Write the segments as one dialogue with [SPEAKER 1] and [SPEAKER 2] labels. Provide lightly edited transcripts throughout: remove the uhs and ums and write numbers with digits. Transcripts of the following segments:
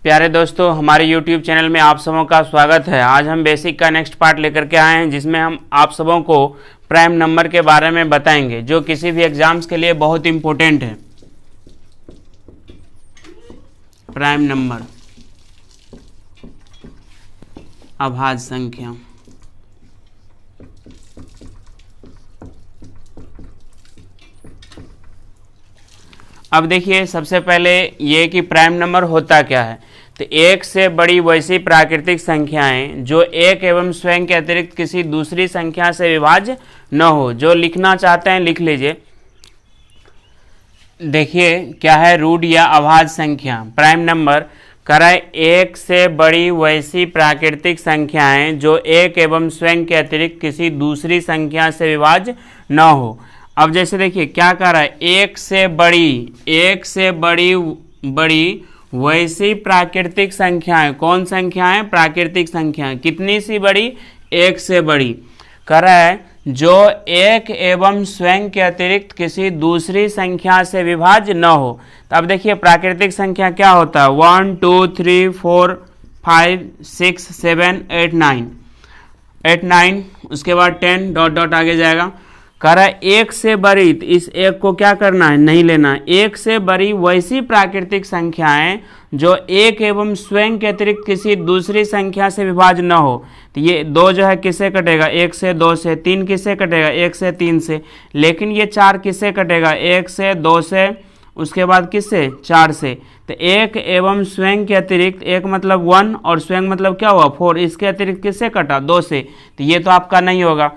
[SPEAKER 1] प्यारे दोस्तों, हमारे YouTube चैनल में आप सबों का स्वागत है। आज हम बेसिक का नेक्स्ट पार्ट लेकर के आए हैं, जिसमें हम आप सबों को प्राइम नंबर के बारे में बताएंगे, जो किसी भी एग्जाम्स के लिए बहुत इम्पोर्टेंट है। प्राइम नंबर, अभाज्य संख्या। अब देखिए, सबसे पहले ये कि प्राइम नंबर होता क्या है। तो एक से बड़ी वैसी प्राकृतिक संख्याएं जो एक एवं स्वयं के अतिरिक्त किसी दूसरी संख्या से विभाज्य न हो। जो लिखना चाहते हैं लिख लीजिए। देखिए क्या है, रूट या अभाज्य संख्या। प्राइम नंबर कराए एक से बड़ी वैसी प्राकृतिक संख्याएं जो एक एवं स्वयं के अतिरिक्त किसी दूसरी संख्या से विभाज्य न हो। अब जैसे देखिए क्या कर रहा है, एक से बड़ी वैसी प्राकृतिक संख्याएं। कौन संख्याएं? प्राकृतिक संख्याएं। कितनी सी बड़ी? एक से बड़ी। कर रहा है जो एक एवं स्वयं के अतिरिक्त किसी दूसरी संख्या से विभाज्य न हो। तो अब देखिए प्राकृतिक संख्या क्या होता है, 1 2 3 4 5 6 7 8 9, उसके बाद 10 डॉट डॉट आगे जाएगा। कह रहा है एक से बड़ी, तो इस एक को क्या करना है, नहीं लेना। एक से बड़ी वैसी प्राकृतिक संख्याएं जो एक एवं स्वयं के अतिरिक्त किसी दूसरी संख्या से विभाज्य न हो। तो ये दो जो है किससे कटेगा, एक से, दो से। तीन किससे कटेगा, एक से, तीन से। लेकिन ये चार किससे कटेगा, एक से, दो से, उसके बाद किससे, चार से। तो एक एवं स्वयं के अतिरिक्त, एक मतलब 1 और स्वयं मतलब क्या हुआ, 4। इसके अतिरिक्त किससे कटा, 2 से। तो ये तो आपका नहीं होगा।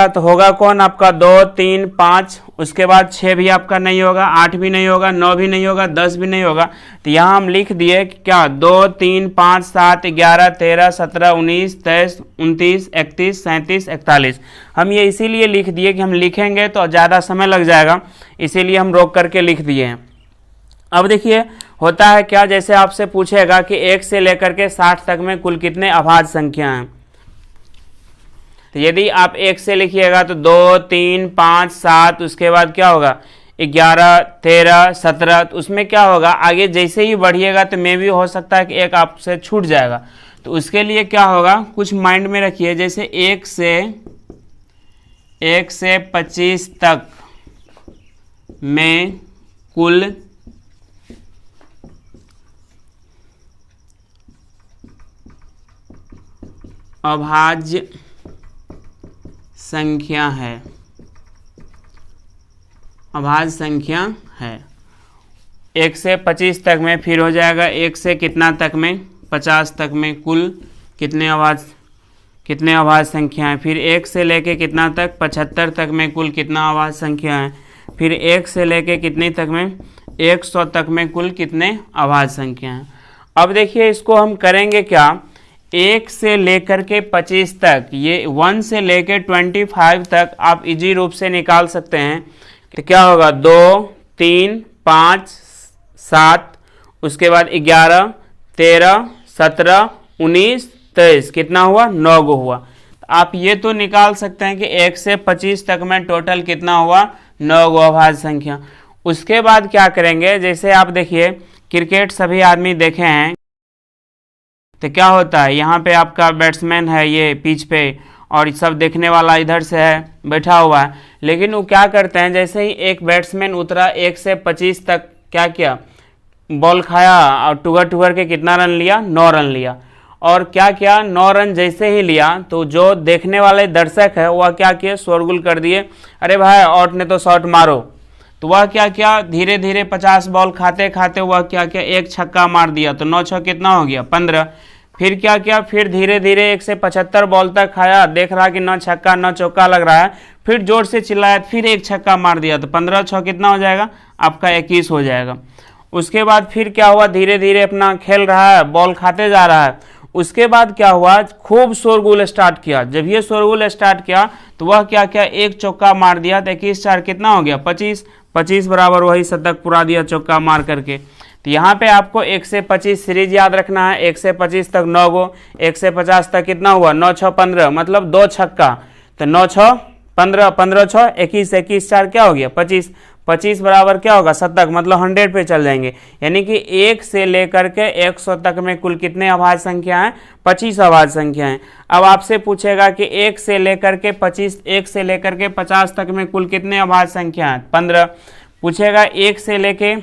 [SPEAKER 1] तो होगा कौन आपका, 2 3 5, उसके बाद 6 भी आपका नहीं होगा, 8 भी नहीं होगा, 9 भी नहीं होगा, 10 भी नहीं होगा। तो यहाँ हम लिख दिए क्या, 2 3 5 7 11 13 17 19 23 29 31 37 41। हम ये इसीलिए लिख दिए कि हम लिखेंगे तो ज़्यादा समय लग जाएगा, इसीलिए हम रोक करके लिख दिए हैं। अब देखिए होता है क्या, जैसे आपसे पूछेगा कि 1 से लेकर के 60 तक में कुल कितने अभाज्य संख्या हैं। तो यदि आप 1 से लिखिएगा तो 2 3 5 7, उसके बाद क्या होगा, 11 13 17। तो उसमें क्या होगा, आगे जैसे ही बढ़िएगा तो मे भी हो सकता है कि एक आपसे छूट जाएगा। तो उसके लिए क्या होगा, कुछ माइंड में रखिए। जैसे 1 से 25 तक में कुल अभाज्य संख्या है, अभाज्य संख्या है। 1 से 25 तक में फिर हो जाएगा 1 से कितना तक में, 50 तक में कुल कितने अभाज्य संख्या हैं। फिर 1 से लेके कितना तक, 75 तक में कुल कितना अभाज्य संख्या है। फिर 1 से लेके कितनी तक में, 100 तक में कुल कितने अभाज्य संख्या हैं। अब देखिए इसको हम करेंगे क्या, 1 से लेकर के 25 तक, ये 1 से लेकर 25 तक आप इजी रूप से निकाल सकते हैं। तो क्या होगा, 2 3 5 7, उसके बाद 11 13 17 19 23, कितना हुआ, 9 गो हुआ। तो आप ये तो निकाल सकते हैं कि 1 से 25 तक में टोटल कितना हुआ, 9 गो अभाज्य संख्या। उसके बाद क्या करेंगे, जैसे आप देखिए क्रिकेट सभी आदमी देखे हैं, तो क्या होता है, यहाँ पे आपका बैट्समैन है ये पिच पे, और सब देखने वाला इधर से है बैठा हुआ है। लेकिन वो क्या करते हैं, जैसे ही एक बैट्समैन उतरा 1 से 25 तक, क्या किया, बॉल खाया और टुगर के कितना रन लिया, 9 रन लिया। और क्या किया, 9 रन जैसे ही लिया तो जो देखने वाले दर्शक है वह क्या किए, शोरगुल कर दिए, अरे भाई आउट ने तो शॉट मारो। तो वह क्या किया, धीरे धीरे 50 बॉल खाते खाते वह क्या किया, एक छक्का मार दिया। तो 9 6 कितना हो गया, 15। फिर क्या किया, फिर धीरे धीरे 1 से 75 बॉल तक खाया, देख रहा कि न छक्का न चौका लग रहा है, फिर जोर से चिल्लाया, फिर एक छक्का मार दिया। तो 15 6 कितना हो जाएगा, आपका 21 हो जाएगा। उसके बाद फिर क्या हुआ, धीरे धीरे अपना खेल रहा है, बॉल खाते जा रहा है। उसके बाद क्या हुआ, खूब शोरगुल स्टार्ट किया। जब ये शोरगुल स्टार्ट किया तो वह क्या किया, एक चौका मार दिया। तो 21 4 कितना हो गया, 25 बराबर वही शतक पुरा दिया चौका मार करके। तो यहाँ पे आपको 1 से 25 सीरीज याद रखना है। 1 से 25 तक 9 गो, 1 से 50 तक कितना हुआ, 9 6 15, मतलब 2 छक्का। तो 9 6 15, 15 6 21, 21 4 क्या हो गया, 25। 25 बराबर क्या होगा शतक, मतलब 100 पे चल जाएंगे, यानी कि 1 से लेकर के 100 तक में कुल कितने अभाज्य संख्या हैं, 25 अभाज्य संख्या हैं। अब आपसे पूछेगा कि 1 से लेकर के 50 तक में कुल कितने अभाज्य संख्या हैं, 15। पूछेगा 1 से लेके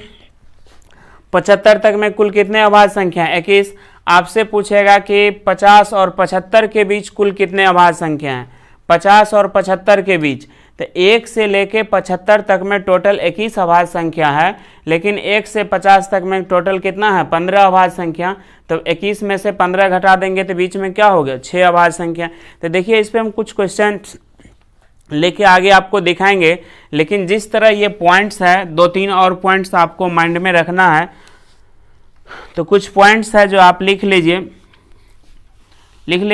[SPEAKER 1] 75 तक में कुल कितने अभाज्य संख्या हैं, 21। आपसे पूछेगा कि 50 और 75 के बीच कुल कितने अभाज्य संख्या हैं, 50 और 75 के बीच, तो 1 से लेके 75 तक में टोटल 21 अभाज्य संख्या है, लेकिन 1 से 50 तक में टोटल कितना है, 15 अभाज्य संख्या। तो 21 में से 15 घटा देंगे तो बीच में क्या हो गया, 6 अभाज्य संख्या। तो देखिए इस पे हम कुछ क्वेश्चन लेके आगे आपको दिखाएंगे, लेकिन जिस तरह ये पॉइंट्स है, 2-3 और पॉइंट्स आपको माइंड में रखना है। तो कुछ पॉइंट्स है जो आप लिख लीजिए,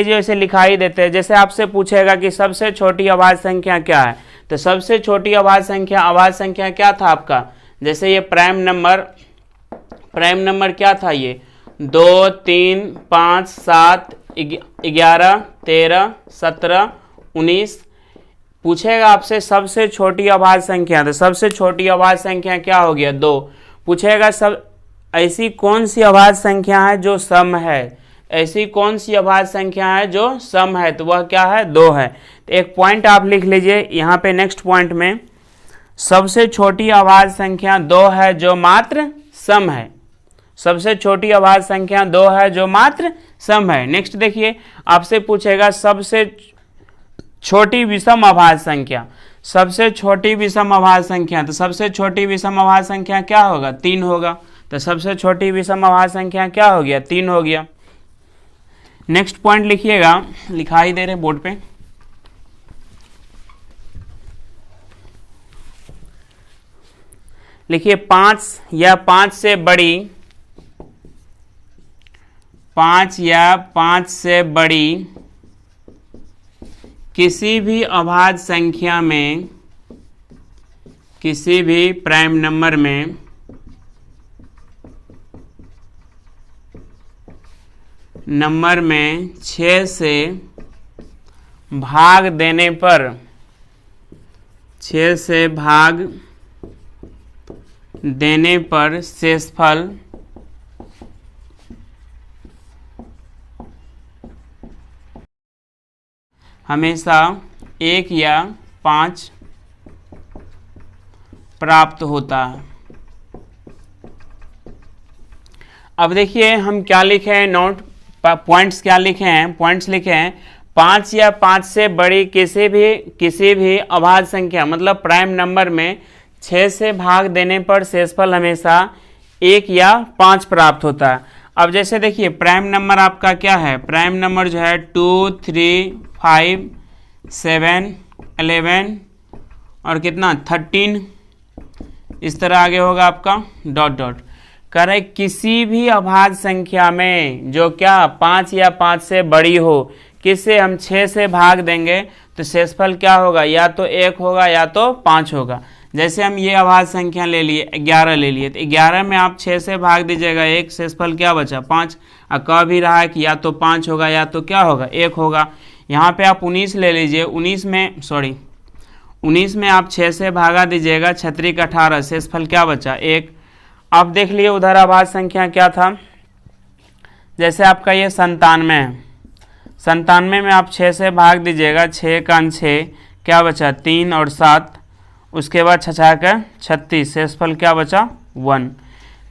[SPEAKER 1] वैसे लिखा ही देते हैं। जैसे आपसे पूछेगा कि सबसे छोटी अभाज्य संख्या क्या है, तो सबसे छोटी अभाज्य संख्या क्या था आपका, जैसे ये प्राइम नंबर क्या था, ये 2, 3, 5, 7, 11, 13, 17, 19। पूछेगा आपसे सबसे छोटी अभाज्य संख्या, तो सबसे छोटी अभाज्य संख्या क्या हो गया, 2। पूछेगा सब ऐसी कौन सी अभाज्य संख्या है जो सम है, ऐसी कौन सी अभाज्य संख्या है जो सम है, तो वह क्या है, 2 है। तो एक पॉइंट आप लिख लीजिए यहाँ पे, नेक्स्ट पॉइंट में सबसे छोटी अभाज्य संख्या 2 है जो मात्र सम है, सबसे छोटी अभाज्य संख्या 2 है जो मात्र सम है। नेक्स्ट देखिए आपसे पूछेगा सबसे छोटी विषम अभाज्य संख्या, सबसे छोटी विषम अभाज्य संख्या, तो सबसे छोटी विषम अभाज्य संख्या क्या होगा, 3 होगा। तो सबसे छोटी विषम अभाज्य संख्या क्या हो गया, 3 हो गया। नेक्स्ट पॉइंट लिखिएगा, लिखाई दे रहे बोर्ड पे, लिखिए 5 या 5 से बड़ी, 5 या 5 से बड़ी किसी भी अभाज्य संख्या में, किसी भी प्राइम नंबर में नंबर में 6 से भाग देने पर, 6 से भाग देने पर शेषफल हमेशा 1 या 5 प्राप्त होता है। अब देखिए हम क्या लिखे हैं, नोट पॉइंट्स क्या लिखे हैं, पॉइंट्स लिखे हैं 5 या 5 से बड़ी किसी भी अभाज्य संख्या, मतलब प्राइम नंबर में 6 से भाग देने पर शेषफल हमेशा 1 या 5 प्राप्त होता है। अब जैसे देखिए प्राइम नंबर आपका क्या है, प्राइम नंबर जो है 2, 3, 5, 7, 11 और कितना 13, इस तरह आगे होगा आपका डॉट डॉट। कह रहे किसी भी अभाज्य संख्या में जो क्या 5 या 5 से बड़ी हो, किससे हम 6 से भाग देंगे तो शेषफल क्या होगा, या तो 1 होगा या तो 5 होगा। जैसे हम ये अभाज्य संख्या ले लिए 11 ले लिए, तो 11 में आप 6 से भाग दीजिएगा 1, शेषफल क्या बचा 5। और कह भी रहा है कि या तो 5 होगा या तो क्या होगा 1 होगा। यहाँ पे आप 19 ले लीजिए, 19 में आप 6 से भागा दीजिएगा 6 का 18, शेषफल क्या बचा 1। अब देख लिए उधर अभाज्य संख्या क्या था, जैसे आपका ये 97 है, 97 में आप 6 से भाग दीजिएगा 6 का 6, क्या बचा 3 और 7, उसके बाद 6 का 36, शेषफल क्या बचा 1।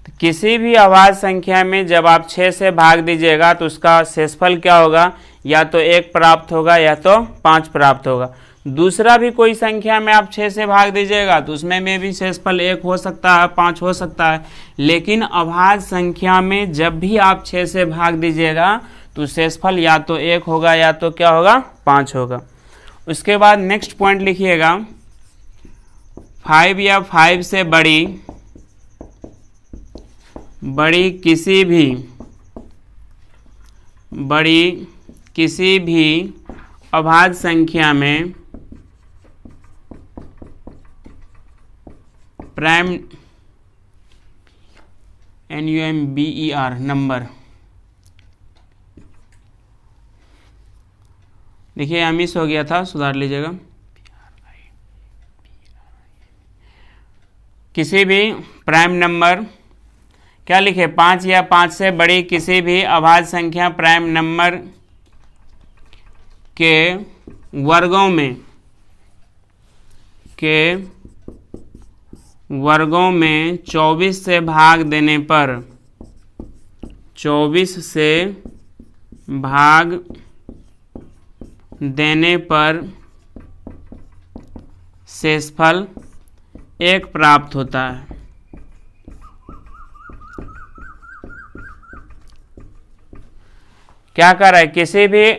[SPEAKER 1] तो किसी भी अभाज्य संख्या में जब आप 6 से भाग दीजिएगा तो उसका शेषफल क्या होगा, या तो 1 प्राप्त होगा या तो 5 प्राप्त होगा। दूसरा भी कोई संख्या में आप 6 से भाग दीजिएगा तो उसमें भी शेषफल 1 हो सकता है, 5 हो सकता है, लेकिन अभाज्य संख्या में जब भी आप 6 से भाग दीजिएगा तो शेषफल या तो 1 होगा या तो क्या होगा 5 होगा। उसके बाद नेक्स्ट पॉइंट लिखिएगा 5 या 5 से बड़ी किसी भी अभाज्य संख्या में प्राइम NUMBER नंबर, देखिए मिस हो गया था, सुधार लीजिएगा। किसी भी प्राइम नंबर, क्या लिखे, 5 या 5 से बड़ी किसी भी अभाज्य संख्या प्राइम नंबर के वर्गों में 24 से भाग देने पर 24 से भाग देने पर शेषफल 1 प्राप्त होता है। क्या कर रहा है, किसी भी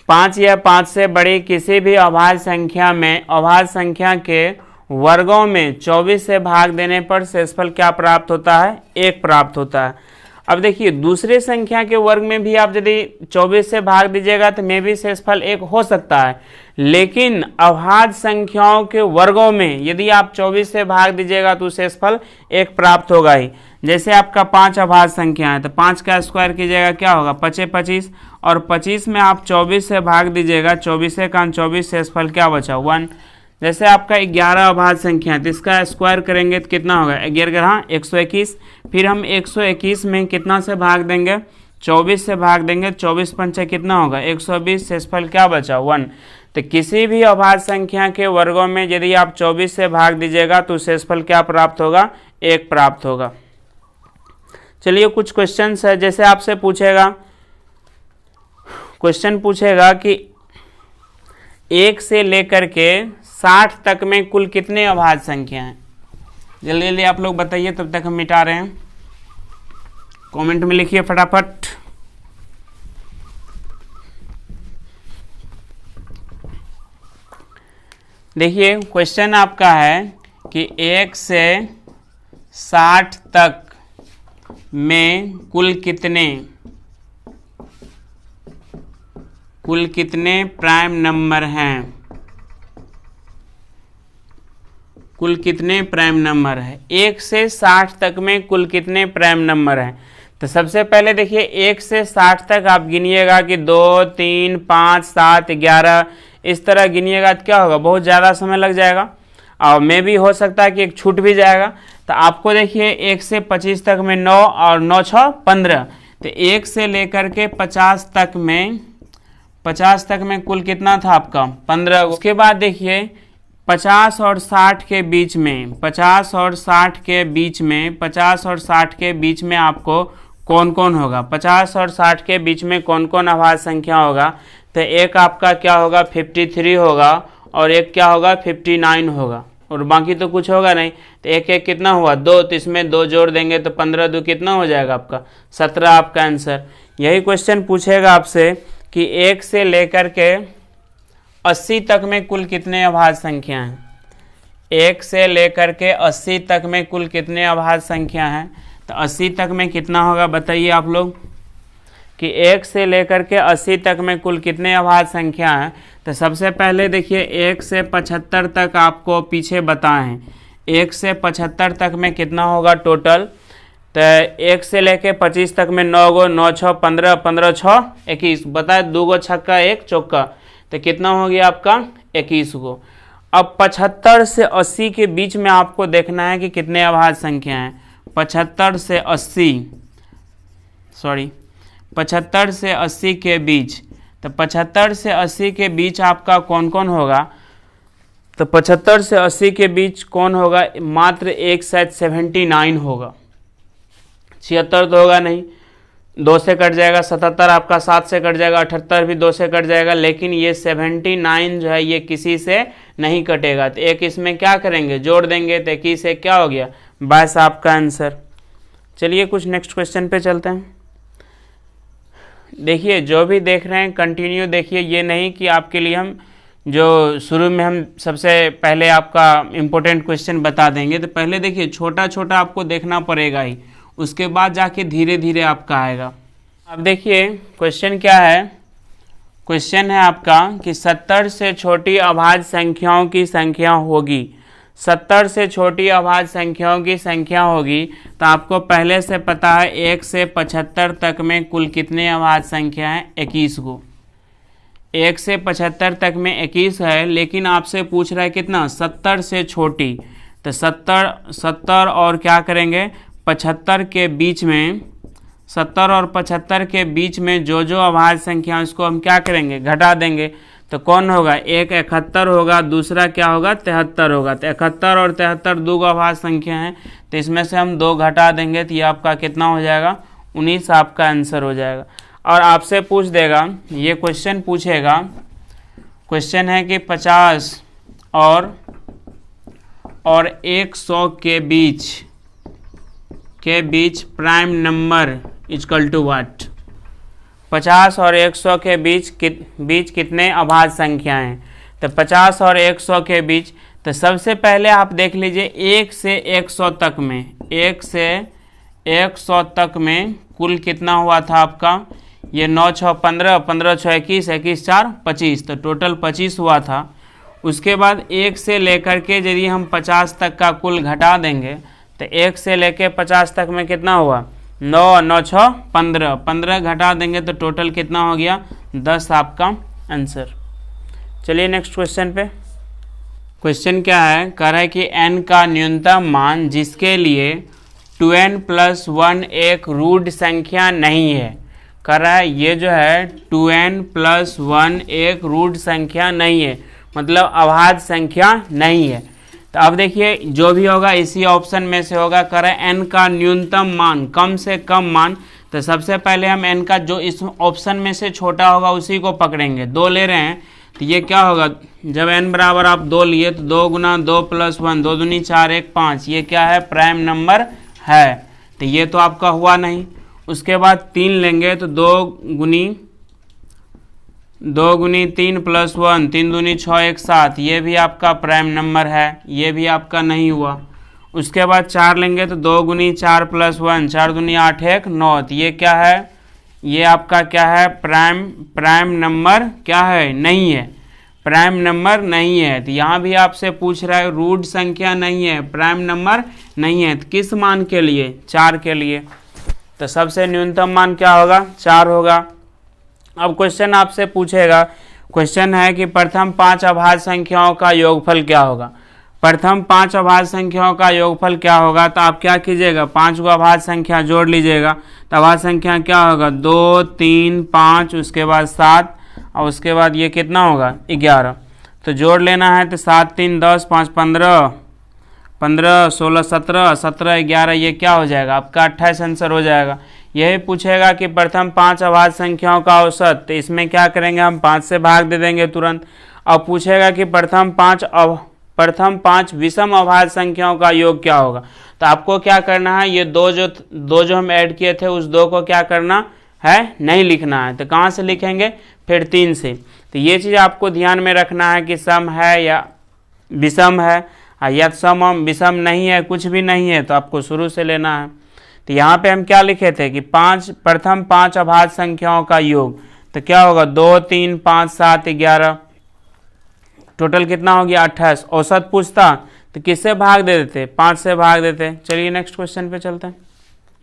[SPEAKER 1] 5 या 5 से बड़ी किसी भी अभाज्य संख्या में अभाज्य संख्या के वर्गों में 24 से भाग देने पर शेषफल क्या प्राप्त होता है, 1 प्राप्त होता है। अब देखिए दूसरे संख्या के वर्ग में भी आप यदि 24 से भाग दीजिएगा तो में भी शेषफल 1 हो सकता है, लेकिन अभाज्य संख्याओं के वर्गों में यदि आप 24 से भाग दीजिएगा तो शेषफल 1 प्राप्त होगा ही। जैसे आपका 5 अभाज्य संख्या है तो 5 का स्क्वायर कीजिएगा क्या होगा, 5 25, और 25 में आप 24 से भाग दीजिएगा, 24 से 24, शेषफल क्या बचा, 1। जैसे आपका 11 अभाज्य संख्या है तो इसका स्क्वायर करेंगे तो कितना होगा, 11 121। फिर हम 121 में कितना से भाग देंगे, 24 से भाग देंगे, 24 पंचे कितना होगा, 120, शेषफल क्या बचा, 1। तो किसी भी अभाज्य संख्या के वर्गों में यदि आप 24 से भाग दीजिएगा तो शेषफल क्या प्राप्त होगा, 1 प्राप्त होगा। चलिए कुछ क्वेश्चंस है, जैसे आपसे क्वेश्चन पूछेगा कि 1 से लेकर के 60 तक में कुल कितने अभाज्य संख्या हैं। जल्दी जल्दी आप लोग बताइए, तब तक हम मिटा रहे हैं, कमेंट में लिखिए फटाफट। देखिए क्वेश्चन आपका है कि 1 से 60 तक में कुल कितने प्राइम नंबर हैं, कुल कितने प्राइम नंबर है। 1 से 60 तक में कुल कितने प्राइम नंबर हैं। तो सबसे पहले देखिए 1 से 60 तक आप गिनिएगा कि 2 3 5 7 11 इस तरह गिनिएगा तो क्या होगा, बहुत ज़्यादा समय लग जाएगा और में भी हो सकता है कि एक छूट भी जाएगा। तो आपको देखिए 1 से 25 तक में 9 और 9 6 15, तो 1 से लेकर के 50 तक में कुल कितना था आपका, 15। उसके बाद देखिए 50 और 60 के बीच में 50 और 60 के बीच में आपको कौन कौन होगा, 50 और 60 के बीच में कौन कौन अभाज्य संख्या होगा। तो एक आपका क्या होगा, 53 होगा, और एक क्या होगा, 59 होगा, और बाकी तो कुछ होगा नहीं। तो एक एक कितना हुआ, 2, तो इसमें 2 जोड़ देंगे तो 15 2 कितना हो जाएगा आपका, 17 आपका आंसर। यही क्वेश्चन पूछेगा आपसे कि 1 से लेकर के 80 तक में कुल कितने अभाज्य संख्या हैं। 1 से लेकर के 80 तक में कुल कितने अभाज्य संख्या हैं। तो 80 तक में कितना होगा बताइए आप लोग, कि 1 से लेकर के 80 तक में कुल कितने अभाज्य संख्या हैं। तो सबसे पहले देखिए 1 से 75 तक आपको पीछे बताए हैं, 1 से 75 तक में कितना होगा टोटल। तो 1 से लेके 25 तक में 9 गो, 9 6 15, 15 6 21, बताए 2 गो छक्का 1 चौका, तो कितना हो गया आपका 21 गो। अब 75 से 80 के बीच में आपको देखना है कि कितने अभाज्य संख्या हैं। 75 से 80 के बीच, तो 75 से 80 के बीच आपका कौन कौन होगा। तो 75 से 80 के बीच कौन होगा, मात्र एक शायद 79 होगा, 76 तो होगा नहीं, 2 से कट जाएगा, 77 आपका 7 से कट जाएगा, 78 भी 2 से कट जाएगा, लेकिन ये 79 जो है ये किसी से नहीं कटेगा। तो एक इसमें क्या करेंगे, जोड़ देंगे, तो 21 से क्या हो गया, 22 आपका आंसर। चलिए कुछ नेक्स्ट क्वेश्चन पे चलते हैं। देखिए जो भी देख रहे हैं कंटिन्यू देखिए, ये नहीं कि आपके लिए हम जो शुरू में हम सबसे पहले आपका इम्पोर्टेंट क्वेश्चन बता देंगे। तो पहले देखिए छोटा छोटा आपको देखना पड़ेगा ही, उसके बाद जाके धीरे धीरे आपका आएगा। अब देखिए क्वेश्चन क्या है, क्वेश्चन है आपका कि 70 से छोटी अभाज्य संख्याओं की संख्या होगी, 70 से छोटी अभाज्य संख्याओं की संख्या होगी। तो आपको पहले से पता है 1 से 75 तक में कुल कितने अभाज्य संख्या है, 21 गो। 1 से 75 तक में 21 है, लेकिन आपसे पूछ रहा है कितना, 70 से छोटी। तो 70 और क्या करेंगे 75 के बीच में, 70 और 75 के बीच में जो जो अभाज्य संख्या उसको हम क्या करेंगे घटा देंगे। तो कौन होगा, एक 71 होगा, दूसरा क्या होगा 73 होगा। तो 71 और 73 दो अभाज्य संख्या हैं, तो इसमें से हम 2 घटा देंगे तो ये आपका कितना हो जाएगा 19 आपका आंसर हो जाएगा। और आपसे पूछ देगा, ये क्वेश्चन पूछेगा, क्वेश्चन है कि 50 और 100 के बीच prime number equal to what. 50 और 100 के बीच कितने अभाज्य संख्याएं हैं। तो 50 और 100 के बीच, तो सबसे पहले आप देख लीजिए 1 से 100 तक में, 1 से 100 तक में कुल कितना हुआ था आपका, ये 9 6 15, 15 6 21, 21 4 25, तो टोटल 25 हुआ था। उसके बाद 1 से लेकर के यदि हम 50 तक का कुल घटा देंगे, तो 1 से लेकर 50 तक में कितना हुआ 9 9 6 15, 15 घटा देंगे तो टोटल कितना हो गया 10 आपका आंसर। चलिए नेक्स्ट क्वेश्चन पे। क्वेश्चन क्या है, कह रहा है कि n का न्यूनतम मान जिसके लिए 2n + 1 एक रूढ़ संख्या नहीं है। कह रहा है ये जो है 2n + 1 एक रूढ़ संख्या नहीं है, मतलब अभाज्य संख्या नहीं है। तो अब देखिए जो भी होगा इसी ऑप्शन में से होगा। कह रहा है n का न्यूनतम मान, कम से कम मान, तो सबसे पहले हम n का जो इस ऑप्शन में से छोटा होगा उसी को पकड़ेंगे। 2 ले रहे हैं तो ये क्या होगा, जब n बराबर आप 2 लिए तो 2 गुना 2 + 1, 2 दूनी 4 1 5, ये क्या है प्राइम नंबर है, तो ये तो आपका हुआ नहीं। उसके बाद 3 लेंगे तो 2 गुनी 3 + 1, 3 दूनी 6 1 7, ये भी आपका प्राइम नंबर है, ये भी आपका नहीं हुआ। उसके बाद 4 लेंगे तो 2 गुनी 4 + 1, 4 दूनी 8 1 9, तो ये क्या है, ये आपका क्या है प्राइम नंबर क्या है, नहीं है, प्राइम नंबर नहीं है। तो यहाँ भी आपसे पूछ रहा है रूढ़ संख्या नहीं है, प्राइम नंबर नहीं है, तो किस मान के लिए 4 के लिए, तो सबसे न्यूनतम मान क्या होगा 4 होगा। अब क्वेश्चन आपसे पूछेगा, क्वेश्चन है कि प्रथम 5 अभाज्य संख्याओं का योगफल क्या होगा। प्रथम 5 अभाज्य संख्याओं का योगफल क्या होगा, तो आप क्या कीजिएगा 5 को अभाज्य संख्या जोड़ लीजिएगा, तो अभाज्य संख्या क्या होगा 2 3 5, उसके बाद 7 और उसके बाद ये कितना होगा 11। तो जोड़ लेना है तो 7 3 10 5 15, 15 16 17, 17 11, ये क्या हो जाएगा आपका 28 आंसर हो जाएगा। यही पूछेगा कि प्रथम 5 अभाज्य संख्याओं का औसत, तो इसमें क्या करेंगे हम 5 से भाग दे देंगे तुरंत। अब पूछेगा कि प्रथम 5 विषम अभाज्य संख्याओं का योग क्या होगा, तो आपको क्या करना है, ये दो जो हम ऐड किए थे उस 2 को क्या करना है नहीं लिखना है, तो कहाँ से लिखेंगे फिर 3 से। तो ये चीज़ आपको ध्यान में रखना है कि सम है या विषम है, या सम विषम नहीं है, कुछ भी नहीं है, तो आपको शुरू से लेना है। तो यहाँ पे हम क्या लिखे थे कि प्रथम 5 अभाज्य संख्याओं का योग, तो क्या होगा 2 3 5 7 11, टोटल कितना हो गया 28। औसत पूछता तो किससे भाग दे देते 5 से भाग देते। चलिए नेक्स्ट क्वेश्चन पे चलते हैं।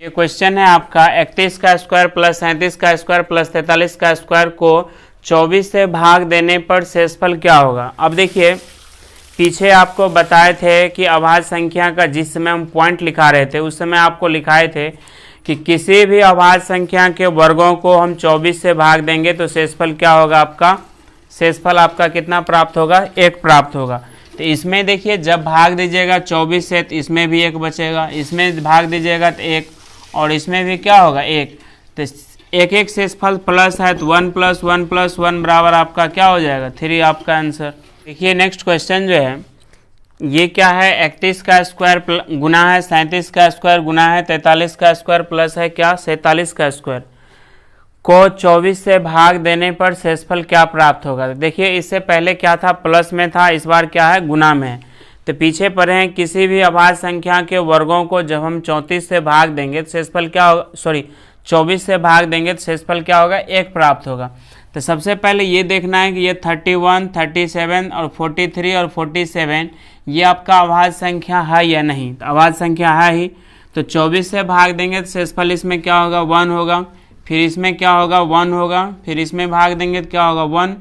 [SPEAKER 1] ये क्वेश्चन है आपका 31 का स्क्वायर प्लस 37 का स्क्वायर प्लस 43 का स्क्वायर को 24 से भाग देने पर शेषफल क्या होगा। अब देखिए पीछे आपको बताए थे कि अभाज्य संख्या का जिस समय हम पॉइंट लिखा रहे थे उस समय आपको लिखाए थे कि किसी भी अभाज्य संख्या के वर्गों को हम 24 से भाग देंगे तो शेषफल क्या होगा आपका, शेषफल आपका कितना प्राप्त होगा 1 प्राप्त होगा। तो इसमें देखिए जब भाग दीजिएगा 24 से तो इसमें भी 1 बचेगा, इसमें भाग दीजिएगा तो 1, और इसमें भी क्या होगा 1, तो 1 1 शेषफल प्लस है तो 1 + 1 + 1 बराबर आपका क्या हो जाएगा 3 आपका आंसर। देखिए नेक्स्ट क्वेश्चन जो है ये क्या है 31 का स्क्वायर गुना है 37 का स्क्वायर गुना है 43 का स्क्वायर प्लस है क्या 47 का स्क्वायर को 24 से भाग देने पर शेषफल क्या प्राप्त होगा। देखिए इससे पहले क्या था प्लस में था, इस बार क्या है गुना में है। तो पीछे पढ़े हैं किसी भी अभाज्य संख्या के वर्गों को जब हम 34 से भाग देंगे तो शेषफल क्या होगा, 24 से भाग देंगे तो शेषफल क्या होगा 1 प्राप्त होगा। तो सबसे पहले ये देखना है कि ये 31 37 और 43 और 47 ये आपका अभाज्य संख्या है या नहीं, तो अभाज्य संख्या है ही, तो 24 से भाग देंगे तो शेषफल इसमें क्या होगा 1 होगा, फिर इसमें क्या होगा 1 होगा, फिर इसमें भाग देंगे तो क्या होगा 1,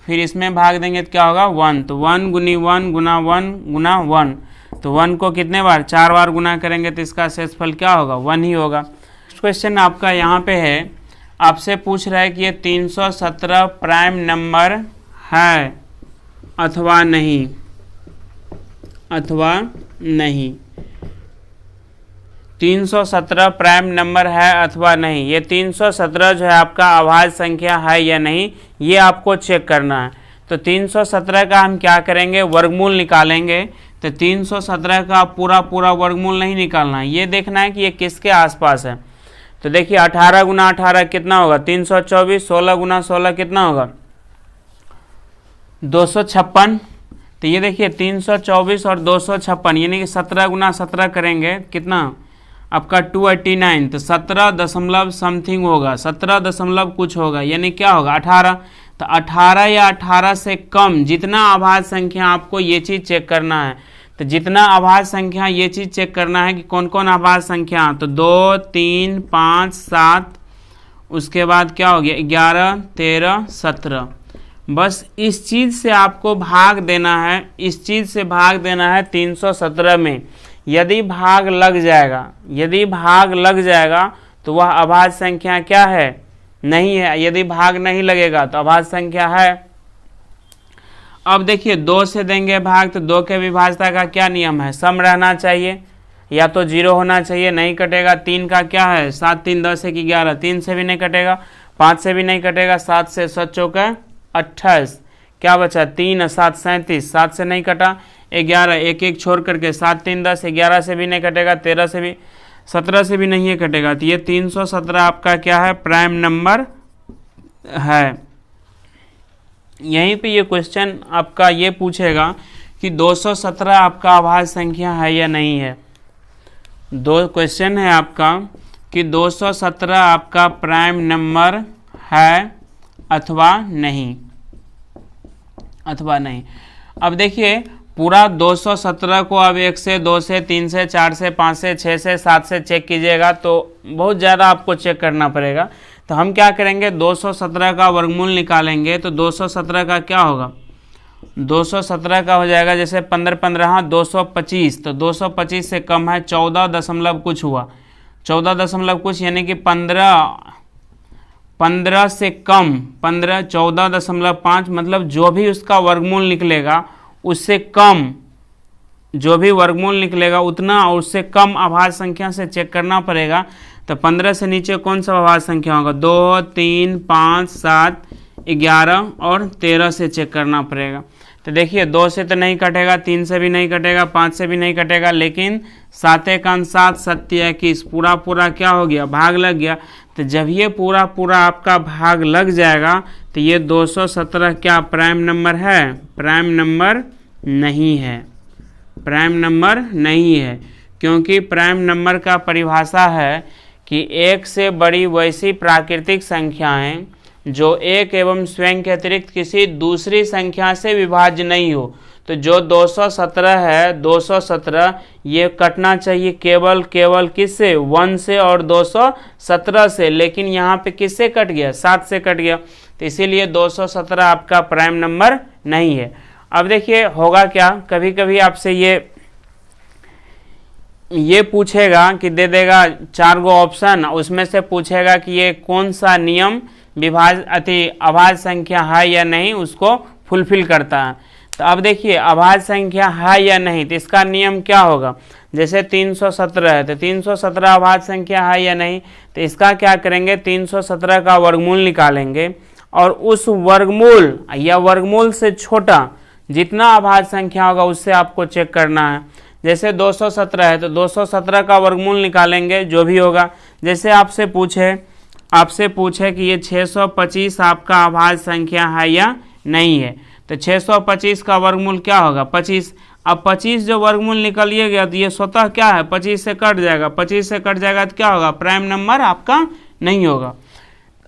[SPEAKER 1] फिर इसमें भाग देंगे तो क्या होगा 1, तो 1 गुनी 1 गुना 1 गुना 1, तो 1 को कितने बार, 4 बार गुना करेंगे तो इसका शेषफल क्या होगा, 1 ही होगा। नेक्स्ट क्वेश्चन आपका यहाँ पे है, आपसे पूछ रहा है कि ये 317 प्राइम नंबर है अथवा नहीं, अथवा नहीं। 317 प्राइम नंबर है अथवा नहीं। ये 317 जो है आपका अभाज्य संख्या है या नहीं, ये आपको चेक करना है। तो 317 का हम क्या करेंगे, वर्गमूल निकालेंगे। तो 317 का पूरा पूरा वर्गमूल नहीं निकालना है, ये देखना है कि ये किसके आसपास है। तो देखिए 18 गुना 18 कितना होगा, 324। 16 गुना 16 कितना होगा, 256। तो ये देखिए 324 और 256 यानी कि 17 गुना 17 करेंगे कितना आपका 289। तो 17 दशमलव समथिंग होगा, 17 दशमलव कुछ होगा, यानी क्या होगा 18। तो 18 या 18 से कम जितना अभाज्य संख्या, आपको ये चीज़ चेक करना है। तो जितना अभाज्य संख्या, ये चीज़ चेक करना है कि कौन कौन अभाज्य संख्या। तो 2, 3, 5, 7, उसके बाद क्या हो गया 11, 13, 17। बस इस चीज़ से आपको भाग देना है, इस चीज़ से भाग देना है 317 में। यदि भाग लग जाएगा, यदि भाग लग जाएगा तो वह अभाज्य संख्या क्या है, नहीं है। यदि भाग नहीं लगेगा तो अभाज्य संख्या है। अब देखिए 2 से देंगे भाग, तो 2 के विभाज्यता का क्या नियम है, सम रहना चाहिए, या तो 0 होना चाहिए, नहीं कटेगा। 3 का क्या है, 7 3 10 1 11, 3 से भी नहीं कटेगा, 5 से भी नहीं कटेगा, 7 से 7 चौका 28, क्या बचा 3 7 37, 7 से नहीं कटा, 11 1 1 छोड़ करके 7 3 10, 11 से भी नहीं कटेगा, 13 से भी, 17 से भी नहीं कटेगा। तो ये 317 आपका क्या है, प्राइम नंबर है। यहीं पे ये क्वेश्चन आपका ये पूछेगा कि 217 आपका अभाज्य संख्या है या नहीं है। दो क्वेश्चन है आपका कि 217 आपका प्राइम नंबर है अथवा नहीं, अथवा नहीं। अब देखिए पूरा 217 को अब 1 से 2 से 3 से 4 से 5 से 6 से 7 से चेक कीजिएगा तो बहुत ज़्यादा आपको चेक करना पड़ेगा। तो हम क्या करेंगे, 217 का वर्गमूल निकालेंगे। तो 217 का क्या होगा, 217 का हो जाएगा जैसे 15 15 225। तो 225 से कम है, 14 दशमलव कुछ हुआ, 14 दशमलव कुछ यानी कि 15 से कम, 15 14.5, मतलब जो भी उसका वर्गमूल निकलेगा उससे कम, जो भी वर्गमूल निकलेगा उतना और उससे कम अभाज्य संख्या से चेक करना पड़ेगा। तो 15 से नीचे कौन सा अभाज्य संख्या होगा, 2 3 5 7 11 और 13 से चेक करना पड़ेगा। तो देखिए 2 से तो नहीं कटेगा, 3 से भी नहीं कटेगा, 5 से भी नहीं कटेगा, लेकिन 7 1 7 7 21 पूरा पूरा क्या हो गया, भाग लग गया। तो जब ये पूरा पूरा आपका भाग लग जाएगा तो ये 217 क्या प्राइम नंबर है, प्राइम नंबर नहीं है, प्राइम नंबर नहीं है। क्योंकि प्राइम नंबर का परिभाषा है कि एक से बड़ी वैसी प्राकृतिक संख्याएं जो एक एवं स्वयं के अतिरिक्त किसी दूसरी संख्या से विभाज्य नहीं हो। तो जो 217 है, 217 ये कटना चाहिए केवल किससे, 1 से और 217 से, लेकिन यहाँ पे किससे कट गया, 7 से कट गया। तो इसीलिए 217 आपका प्राइम नंबर नहीं है। अब देखिए होगा क्या, कभी कभी आपसे ये पूछेगा कि दे देगा 4 गो ऑप्शन, उसमें से पूछेगा कि ये कौन सा नियम अभाज्य संख्या है या नहीं उसको फुलफिल करता है। तो अब देखिए अभाज्य संख्या है या नहीं, तो इसका नियम क्या होगा, जैसे 317 है तो 317 अभाज्य संख्या है या नहीं। तो इसका क्या करेंगे, 317 का वर्गमूल निकालेंगे और उस वर्गमूल या वर्गमूल से छोटा जितना अभाज्य संख्या होगा उससे आपको चेक करना है। जैसे 217 है तो 217 का वर्गमूल निकालेंगे जो भी होगा। जैसे आपसे पूछे कि ये 625 आपका अभाज्य संख्या है या नहीं है, तो 625 का वर्गमूल क्या होगा, 25। अब 25 जो वर्गमूल निकलिए गया तो ये स्वतः क्या है, 25 से कट जाएगा, 25 से कट जाएगा तो क्या होगा, प्राइम नंबर आपका नहीं होगा।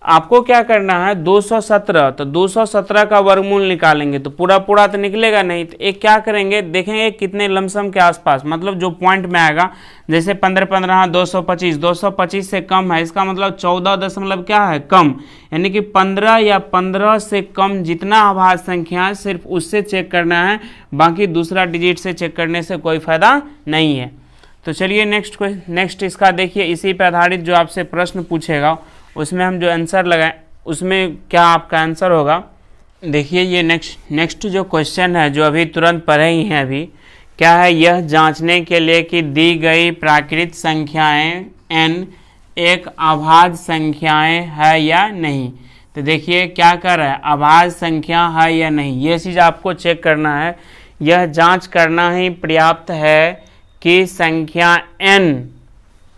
[SPEAKER 1] आपको क्या करना है 217, तो 217 का वर्गमूल निकालेंगे तो पूरा पूरा तो निकलेगा नहीं, तो एक क्या करेंगे देखेंगे कितने लमसम के आसपास, मतलब जो पॉइंट में आएगा, जैसे 15 15 225, 225 से कम है, इसका मतलब 14 दशमलव क्या है कम, यानी कि 15 या 15 से कम जितना अभाज्य संख्या है सिर्फ उससे चेक करना है, बाकी दूसरा डिजिट से चेक करने से कोई फायदा नहीं है। तो चलिए नेक्स्ट इसका देखिए, इसी पर आधारित जो आपसे प्रश्न पूछेगा उसमें हम जो आंसर लगाएं उसमें क्या आपका आंसर होगा। देखिए ये नेक्स्ट जो क्वेश्चन है जो अभी तुरंत पढ़े ही हैं अभी, क्या है, यह जांचने के लिए कि दी गई प्राकृत संख्याएं n एक अभाज्य संख्याएं है या नहीं। तो देखिए क्या कर रहा है, अभाज्य संख्या है या नहीं, ये चीज़ आपको चेक करना है। यह जांच करना ही पर्याप्त है कि संख्या n,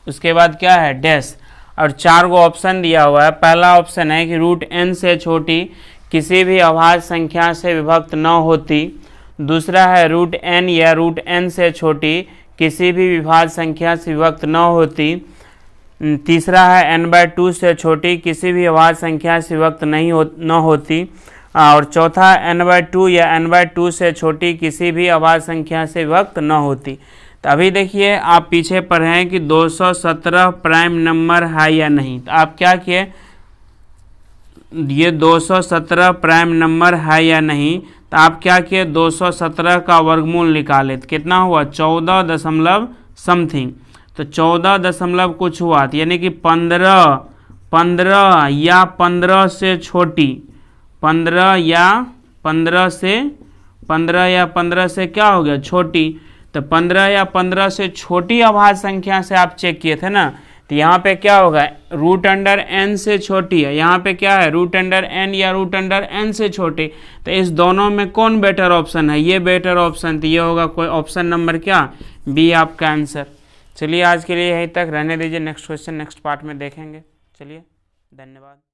[SPEAKER 1] उसके बाद क्या है डैश, और 4 गो ऑप्शन दिया हुआ है। पहला ऑप्शन है कि रूट n से छोटी किसी भी अभाज्य संख्या से विभक्त न होती। दूसरा है रूट n या रूट n से छोटी किसी भी विभाज्य संख्या से विभक्त न होती। तीसरा है n/2 से छोटी किसी भी अभाज्य संख्या से विभक्त न होती। और चौथा है n/2 या n/2 से छोटी किसी भी अभाज्य संख्या से विभक्त न होती। तो अभी देखिए आप पीछे पढ़े हैं कि 217 प्राइम नंबर है या नहीं, तो आप क्या किए, ये 217 प्राइम नंबर है या नहीं, तो आप क्या किए 217 का वर्गमूल निकाले, तो कितना हुआ 14 दशमलव समथिंग, तो 14 दशमलव कुछ हुआ, यानी कि 15 या 15 से छोटी, 15 या 15 से क्या हो गया छोटी, तो 15 या 15 से छोटी अभाज्य संख्या से आप चेक किए थे ना, तो यहाँ पे क्या होगा रूट अंडर n से छोटी है, यहाँ पे क्या है रूट अंडर n या रूट अंडर n से छोटी, तो इस दोनों में कौन बेटर ऑप्शन है, ये बेटर ऑप्शन, तो ये होगा कोई ऑप्शन नंबर क्या बी आपका आंसर। चलिए आज के लिए यहीं तक रहने दीजिए, नेक्स्ट क्वेश्चन नेक्स्ट पार्ट में देखेंगे। चलिए धन्यवाद।